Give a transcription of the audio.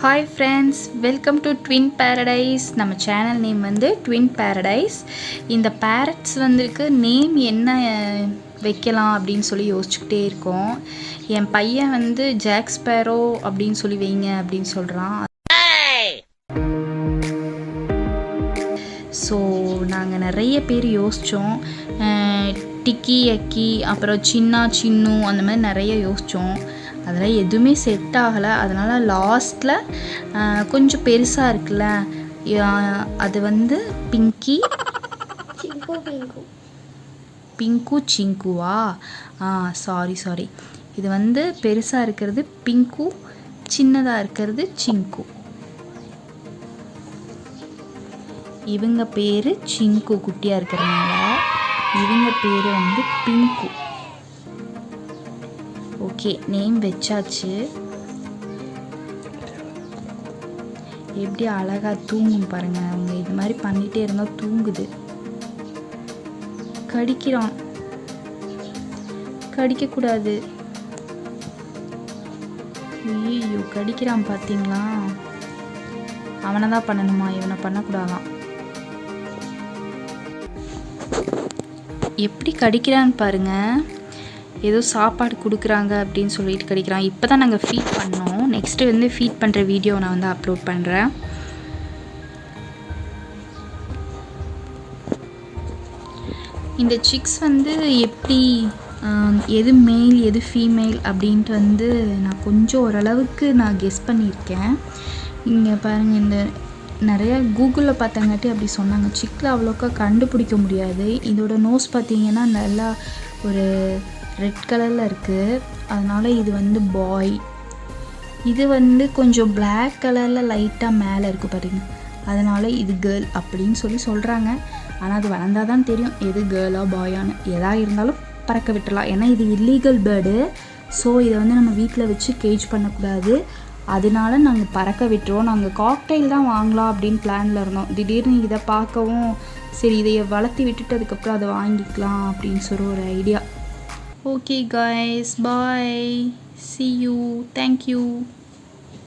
Hi friends, welcome to Twin Paradise. நம்ம channel name வந்து Twin Paradise. இந்த parrots வந்திருக்கு நேம் என்ன வைக்கலாம் அப்படின்னு சொல்லி யோசிச்சுக்கிட்டே இருக்கோம். என் பையன் வந்து ஜாக் ஸ்பேரோ அப்படின்னு சொல்லி வைங்க அப்படின்னு சொல்கிறான். ஸோ நாங்கள் நிறைய பேர் யோசித்தோம். டிக்கி அக்கி அப்புறம் சின்னு அந்த மாதிரி நிறைய யோசித்தோம். அதெல்லாம் எதுவுமே செட் ஆகலை. அதனால் லாஸ்ட்டில் கொஞ்சம் பெருசாக இருக்குல்ல, அது வந்து பிங்கு சிங்குவா? சாரி இது வந்து பெருசாக இருக்கிறது பிங்கு, சின்னதாக இருக்கிறது சிங்கு. இவங்க பேர் சிங்கு குட்டியாக இருக்கிறதுனால, இவங்க பேர் வந்து பிங்கு. ஓகே, நேம் வச்சாச்சு. எப்படி அழகாக தூங்கும் பாருங்க. அவங்க இது மாதிரி பண்ணிகிட்டே இருந்தால் தூங்குது. கடிக்கிறான், கடிக்கக்கூடாது. ஐயோ கடிக்கிறான் பார்த்தீங்களா? அவனை தான் பண்ணணுமா, இவனை பண்ணக்கூடாதான். எப்படி கடிக்கிறான்னு பாருங்க. ஏதோ சாப்பாடு கொடுக்குறாங்க அப்படின்னு சொல்லிட்டு கடிக்கிறான். இப்போ தான் நாங்கள் ஃபீட் பண்ணோம். நெக்ஸ்ட்டு வந்து ஃபீட் பண்ணுற வீடியோ நான் வந்து அப்லோட் பண்ணுறேன். இந்த சிக்ஸ் வந்து எப்படி எது மேல் எது ஃபீமேல் அப்படின்ட்டு வந்து நான் கொஞ்சம் ஓரளவுக்கு நான் கெஸ் பண்ணியிருக்கேன். இங்கே பாருங்கள், இந்த நிறையா கூகுளில் பார்த்தங்காட்டி அப்படி சொன்னாங்க. சிக்கில் அவ்வளோக்கா கண்டுபிடிக்க முடியாது. இதோட நோஸ் பார்த்தீங்கன்னா நல்லா ஒரு ரெட் கலரில் இருக்குது. அதனால் இது வந்து பாய். இது வந்து கொஞ்சம் பிளாக் கலரில் லைட்டாக மேலே இருக்குது பாருங்க. அதனால் இது கேர்ள் அப்படின்னு சொல்லி சொல்கிறாங்க. ஆனால் அது வளர்ந்தால் தான் தெரியும் எது கேர்ளா பாயான்னு. எதாக இருந்தாலும் பறக்க விட்டுறலாம். ஏன்னா இது இல்லீகல் பேர்டு. ஸோ இதை வந்து நம்ம வீட்டில் வச்சு கேஜ் பண்ணக்கூடாது. அதனால நாங்கள் பறக்க விட்டுருவோம். நாங்கள் காக்டெயில் தான் வாங்கலாம் அப்படின்னு பிளானில் இருந்தோம். திடீர்னு இதை பார்க்கவும் சரி இதை வளர்த்தி விட்டுட்டு அதுக்கப்புறம் அதை வாங்கிக்கலாம் அப்படின்னு சொல்லி ஒரு idea. Okay guys, bye. See you. Thank you.